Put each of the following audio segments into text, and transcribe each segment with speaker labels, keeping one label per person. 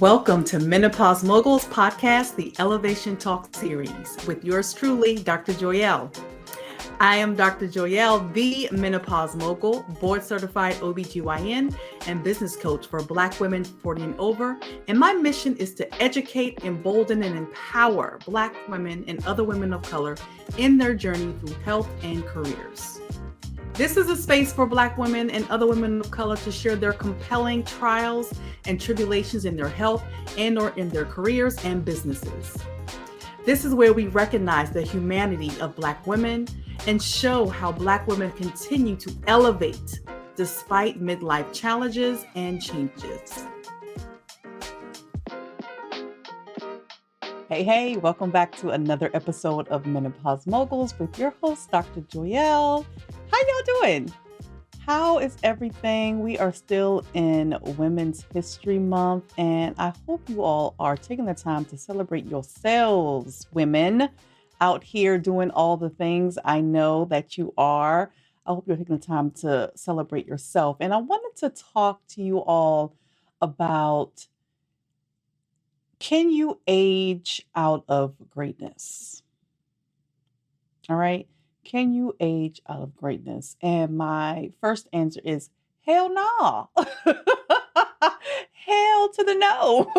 Speaker 1: Welcome to Menopause Moguls podcast, the Elevation Talk series, with yours truly, Dr. Joyelle. I am Dr. Joyelle, the Menopause Mogul, board certified OBGYN and business coach for Black women 40 and over. And my mission is to educate, embolden, and empower Black women and other women of color in their journey through health and careers. This is a space for Black women and other women of color to share their compelling trials and tribulations in their health and or in their careers and businesses. This is where we recognize the humanity of Black women and show how Black women continue to elevate despite midlife challenges and changes. Hey, welcome back to another episode of Menopause Moguls with your host, Dr. Joyelle. How y'all doing? How is everything? We are still in Women's History Month, and I hope you all are taking the time to celebrate yourselves, women, out here doing all the things I know that you are. I hope you're taking the time to celebrate yourself. And I wanted to talk to you all about, can you age out of greatness? All right. Can you age out of greatness? And my first answer is hell no. Hell to the no.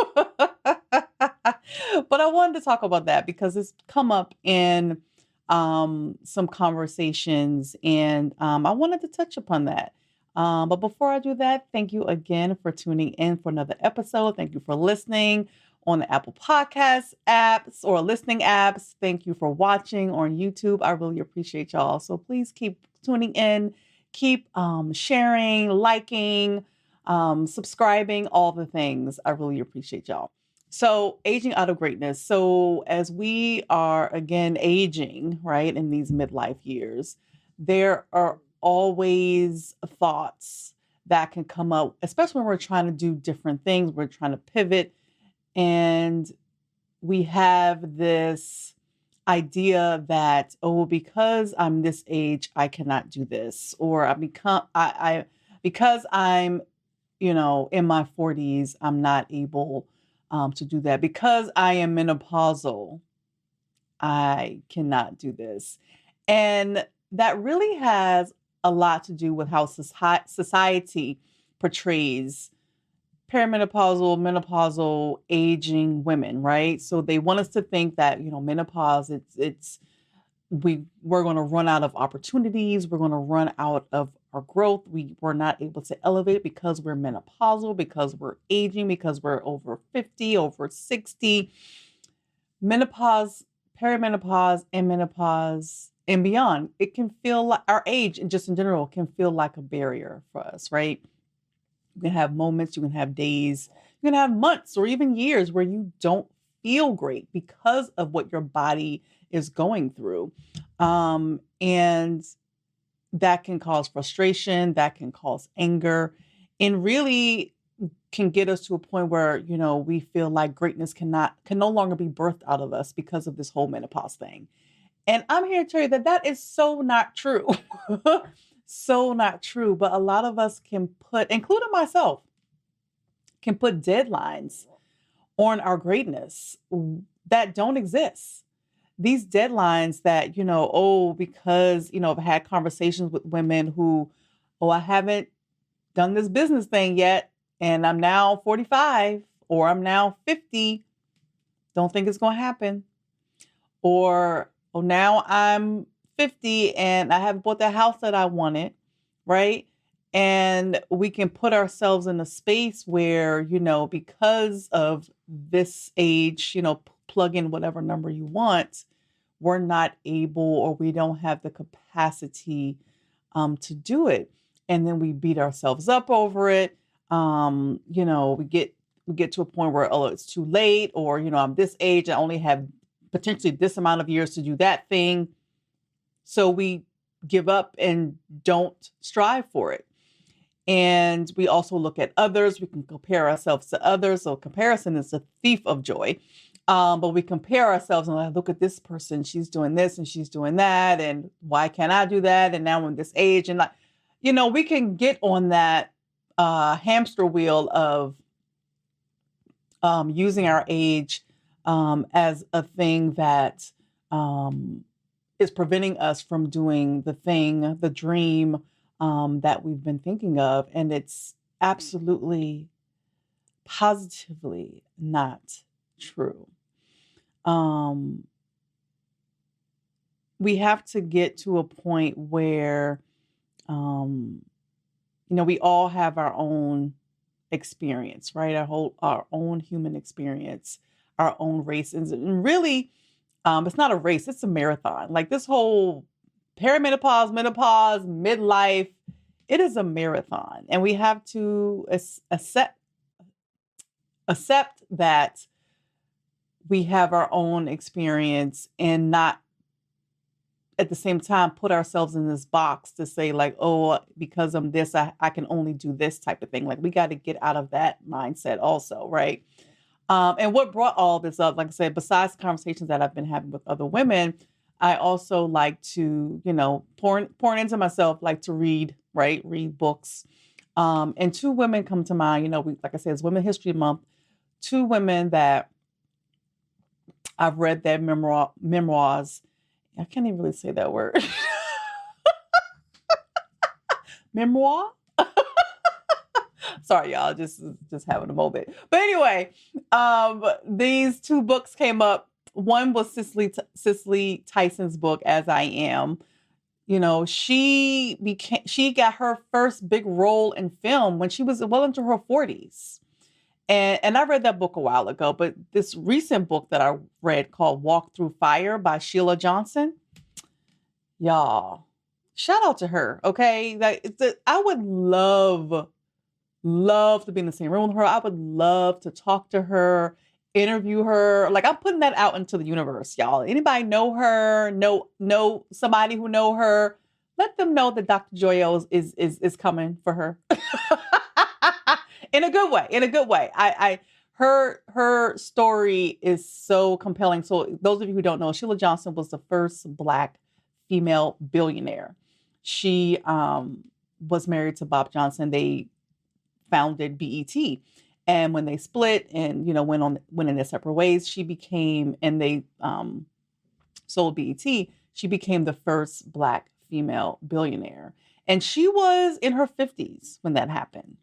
Speaker 1: But I wanted to talk about that because it's come up in some conversations, and I wanted to touch upon that. But before I do that, thank you again for tuning in for another episode. Thank you for listening on the Apple Podcast apps or listening apps. Thank you for watching on YouTube. I really appreciate y'all. So please keep tuning in, keep sharing, liking, subscribing, all the things. I really appreciate y'all. So aging out of greatness. So as we are again aging, right, in these midlife years, there are always thoughts that can come up, especially when we're trying to do different things. We're trying to pivot. And we have this idea that, oh, because I'm this age, I cannot do this, or because I'm, in my 40s, I'm not able to do that. Because I am menopausal, I cannot do this. And that really has a lot to do with how society portrays perimenopausal, menopausal, aging women, right? So they want us to think that, menopause, we're going to run out of opportunities. We're going to run out of our growth. We're not able to elevate because we're menopausal, because we're aging, because we're over 50, over 60. Menopause, perimenopause, and menopause and beyond, it can feel like our age and just in general can feel like a barrier for us, right? You can have moments, you can have days, you can have months or even years where you don't feel great because of what your body is going through. And that can cause frustration, that can cause anger, and really can get us to a point where, we feel like greatness can no longer be birthed out of us because of this whole menopause thing. And I'm here to tell you that that is so not true. So not true. But a lot of us can put, including myself, can put deadlines on our greatness that don't exist. These deadlines that, because, I've had conversations with women who, I haven't done this business thing yet, and I'm now 45 or I'm now 50. Don't think it's going to happen. Or, now I'm 50 and I haven't bought the house that I wanted, right? And we can put ourselves in a space where, because of this age, plug in whatever number you want, we're not able or we don't have the capacity to do it. And then we beat ourselves up over it. We get to a point where, it's too late, or, I'm this age, I only have potentially this amount of years to do that thing. So we give up and don't strive for it. And we also look at others. We can compare ourselves to others. So comparison is the thief of joy. But we compare ourselves and look at this person. She's doing this and she's doing that. And why can't I do that? And now I'm this age. And we can get on that hamster wheel of using our age as a thing that um, is preventing us from doing the thing, the dream that we've been thinking of. And it's absolutely, positively not true. Um, we have to get to a point where, um, we all have our own experience, right? Our own human experience, our own races. And really, it's not a race, it's a marathon. Like this whole perimenopause, menopause, midlife, it is a marathon. And we have to accept that we have our own experience and not at the same time put ourselves in this box to say like, oh, because I'm this, I can only do this type of thing. Like we got to get out of that mindset also, right? And what brought all this up, like I said, besides conversations that I've been having with other women, I also like to, pouring into myself, like to read, right? Read books. And two women come to mind, like I said, it's Women History Month. Two women that I've read their memoirs. I can't even really say that word. Memoir? Sorry, y'all, just having a moment. But anyway, these two books came up. One was Cicely Tyson's book, As I Am. She got her first big role in film when she was well into her 40s. And I read that book a while ago, but this recent book that I read called Walk Through Fire by Sheila Johnson, y'all, shout out to her, okay? I would love to be in the same room with her. I would love to talk to her, interview her. Like I'm putting that out into the universe, y'all. Anybody know her? Know somebody who know her? Let them know that Dr. Joyo is coming for her. In a good way. In a good way. Her story is so compelling. So those of you who don't know, Sheila Johnson was the first Black female billionaire. She was married to Bob Johnson. They founded BET. And when they split and went in their separate ways, she became, and they sold BET, she became the first Black female billionaire. And she was in her 50s when that happened.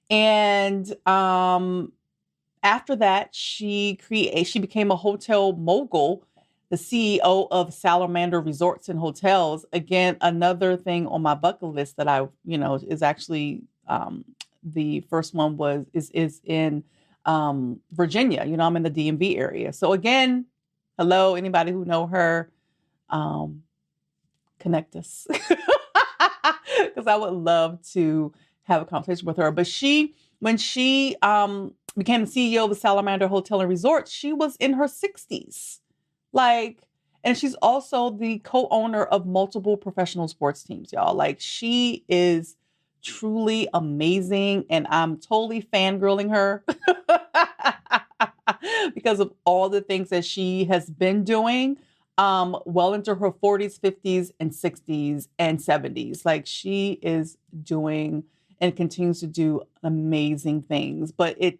Speaker 1: And after that, she became a hotel mogul, the CEO of Salamander Resorts and Hotels. Again, another thing on my bucket list that I, is actually the first one is in Virginia. I'm in the DMV area. So again, hello, anybody who know her, connect us because I would love to have a conversation with her. But when she became the CEO of the Salamander Hotel and Resort, she was in her 60s. And she's also the co-owner of multiple professional sports teams, y'all. Like she is truly amazing. And I'm totally fangirling her because of all the things that she has been doing well into her 40s, 50s, and 60s and 70s. Like she is doing and continues to do amazing things. But it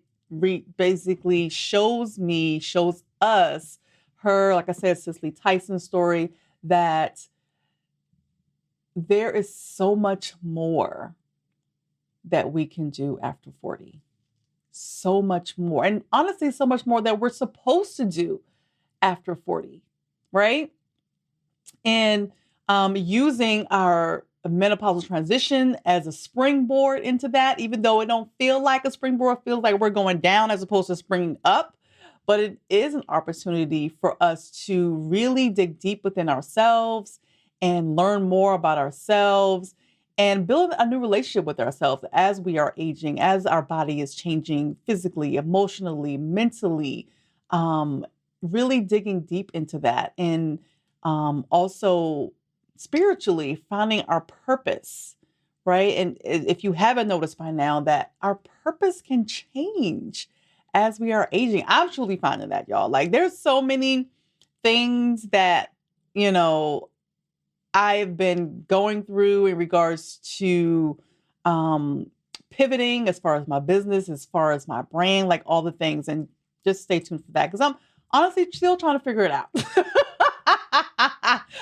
Speaker 1: basically shows us her, like I said, Cicely Tyson's story, that there is so much more that we can do after 40. So much more. And honestly, so much more that we're supposed to do after 40, right? And using our menopausal transition as a springboard into that, even though it don't feel like a springboard, it feels like we're going down as opposed to springing up. But it is an opportunity for us to really dig deep within ourselves and learn more about ourselves and build a new relationship with ourselves as we are aging, as our body is changing physically, emotionally, mentally, really digging deep into that. And also spiritually finding our purpose, right? And if you haven't noticed by now that our purpose can change as we are aging. I'm truly finding that, y'all. Like there's so many things that, I've been going through in regards to pivoting, as far as my business, as far as my brand, like all the things. And just stay tuned for that because I'm honestly still trying to figure it out.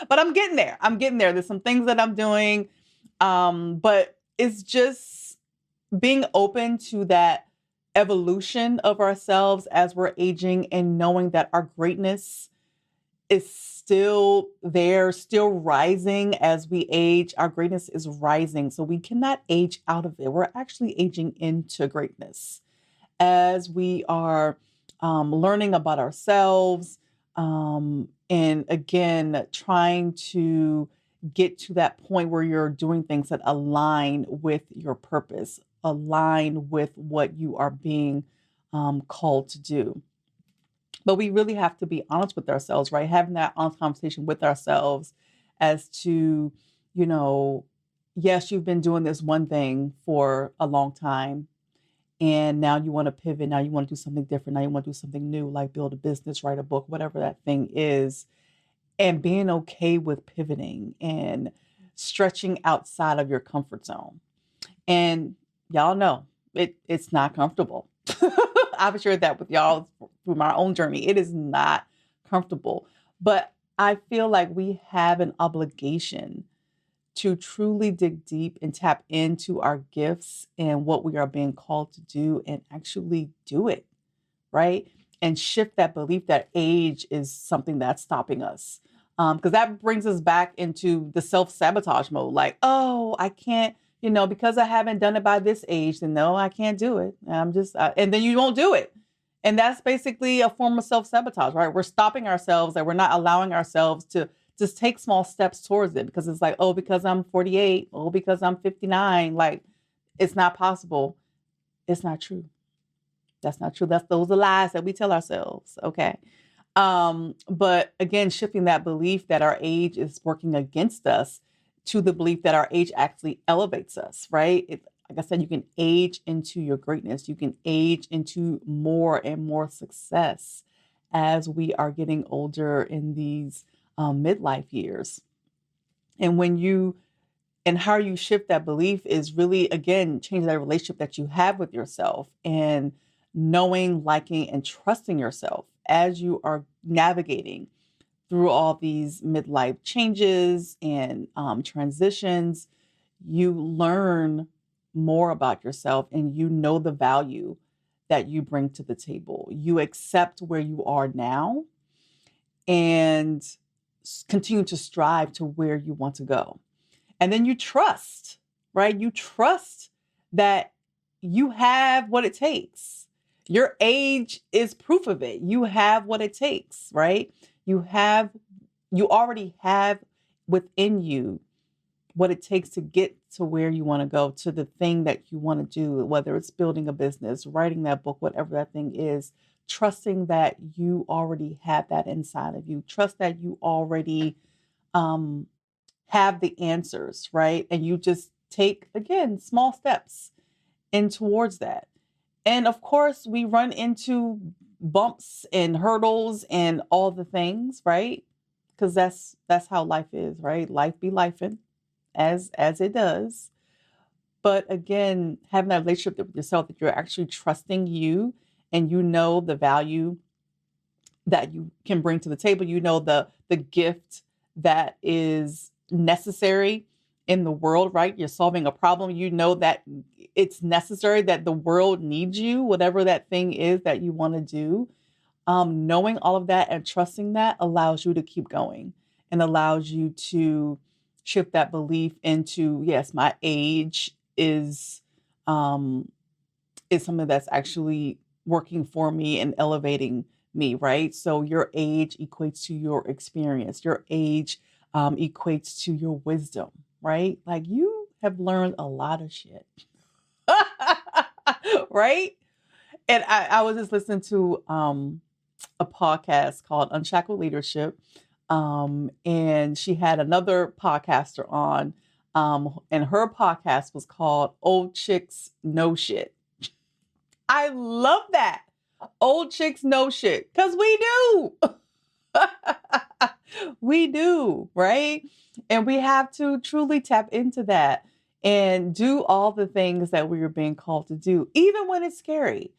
Speaker 1: But I'm getting there. I'm getting there. There's some things that I'm doing. But it's just being open to that evolution of ourselves as we're aging and knowing that our greatness is still there, still rising as we age. Our greatness is rising. So we cannot age out of it. We're actually aging into greatness as we are learning about ourselves. And again, trying to get to that point where you're doing things that align with your purpose, align with what you are being called to do. But we really have to be honest with ourselves, right? Having that honest conversation with ourselves as to, you know, yes, you've been doing this one thing for a long time. And now you want to pivot. Now you want to do something different. Now you want to do something new, like build a business, write a book, whatever that thing is. And being okay with pivoting and stretching outside of your comfort zone. And y'all know it's not comfortable. I've shared that with y'all through my own journey. It is not comfortable. But I feel like we have an obligation to truly dig deep and tap into our gifts and what we are being called to do and actually do it, right? And shift that belief that age is something that's stopping us. Because that brings us back into the self-sabotage mode. Like, oh, I can't, because I haven't done it by this age, then no, I can't do it. And then you won't do it. And that's basically a form of self-sabotage, right? We're stopping ourselves and we're not allowing ourselves to just take small steps towards it because it's like, oh, because I'm 48, oh, because I'm 59, like it's not possible. It's not true. That's not true. Those are lies that we tell ourselves. Okay. But again, shifting that belief that our age is working against us to the belief that our age actually elevates us, right? Like I said, you can age into your greatness. You can age into more and more success as we are getting older in these midlife years. And how you shift that belief is really, again, changing that relationship that you have with yourself and knowing, liking, and trusting yourself as you are navigating through all these midlife changes and transitions. You learn more about yourself and you know the value that you bring to the table. You accept where you are now and continue to strive to where you want to go. And then you trust, right? You trust that you have what it takes. Your age is proof of it. You have what it takes, right? You already have within you what it takes to get to where you want to go, to the thing that you want to do, whether it's building a business, writing that book, whatever that thing is, trusting that you already have that inside of you. Trust that you already have the answers, right? And you just take, again, small steps in towards that. And of course, we run into bumps and hurdles and all the things, right? Because that's how life is, right? Life be lifing as it does. But again, having that relationship with yourself that you're actually trusting you and you know the value that you can bring to the table, you know the gift that is necessary in the world, right? You're solving a problem. You know that it's necessary, that the world needs you, whatever that thing is that you want to do. Knowing all of that and trusting that allows you to keep going and allows you to shift that belief into, yes, my age is something that's actually working for me and elevating me, right? So your age equates to your experience. Your age equates to your wisdom, right? Like you have learned a lot of shit, right? And I was just listening to a podcast called Unshackled Leadership. And she had another podcaster on, and her podcast was called Old Chicks Know Shit. I love that. Old chicks know shit, because we do. We do, right? And we have to truly tap into that and do all the things that we are being called to do, even when it's scary,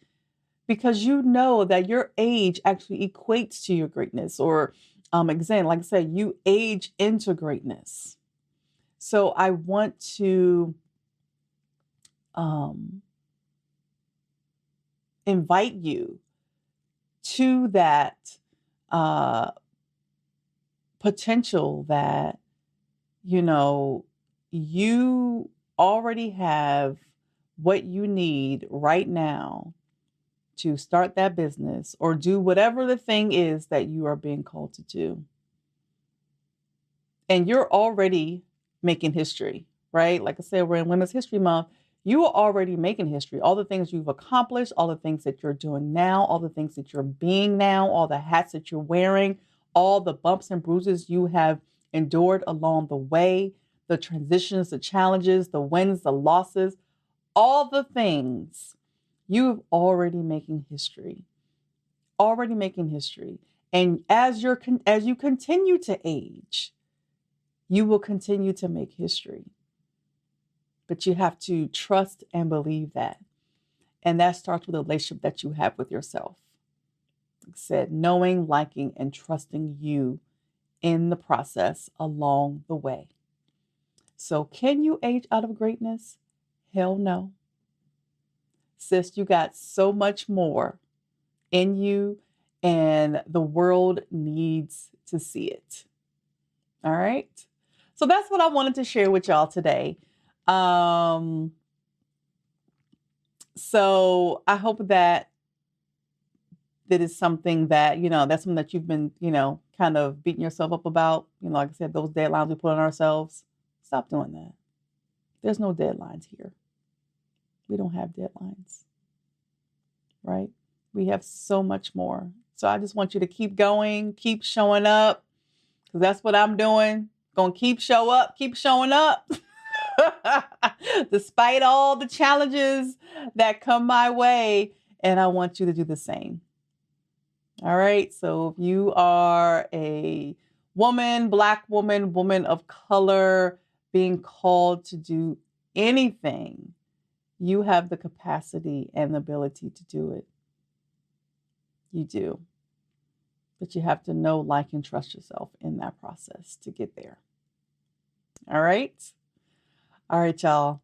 Speaker 1: because you know that your age actually equates to your greatness, or again, like I said, you age into greatness. So I want to invite you to that potential that, you already have what you need right now to start that business or do whatever the thing is that you are being called to do. And you're already making history, right? Like I said, we're in Women's History Month. You are already making history. All the things you've accomplished, all the things that you're doing now, all the things that you're being now, all the hats that you're wearing, all the bumps and bruises you have endured along the way, the transitions, the challenges, the wins, the losses, all the things, you've already making history. Already making history. And as you continue to age, you will continue to make history. But you have to trust and believe that. And that starts with a relationship that you have with yourself. Like I said, knowing, liking, and trusting you in the process along the way. So can you age out of greatness? Hell no. Sis, you got so much more in you, and the world needs to see it. All right. So that's what I wanted to share with y'all today. So I hope that is something that, that's something that you've been, kind of beating yourself up about. Like I said, those deadlines we put on ourselves. Stop doing that. There's no deadlines here. We don't have deadlines, right? We have so much more. So I just want you to keep going, keep showing up, because that's what I'm doing. Gonna keep showing up. Despite all the challenges that come my way. And I want you to do the same. All right. So if you are a woman, Black woman, woman of color, being called to do anything, you have the capacity and the ability to do it. You do. But you have to know, like, and trust yourself in that process to get there. All right. All right, y'all.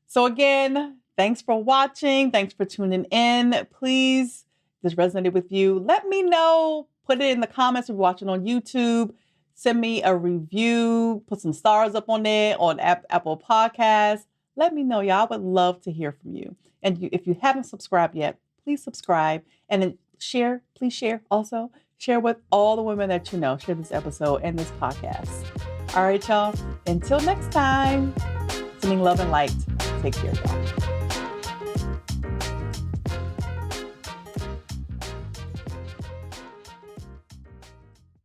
Speaker 1: So again, thanks for watching. Thanks for tuning in. Please, if this resonated with you, let me know. Put it in the comments if you're watching on YouTube. Send me a review. Put some stars up on there on Apple Podcasts. Let me know, y'all. I would love to hear from you. And if you haven't subscribed yet, please subscribe. And then please share also. Share with all the women that you know. Share this episode and this podcast. All right, y'all. Until next time, sending love and light. Take care, y'all.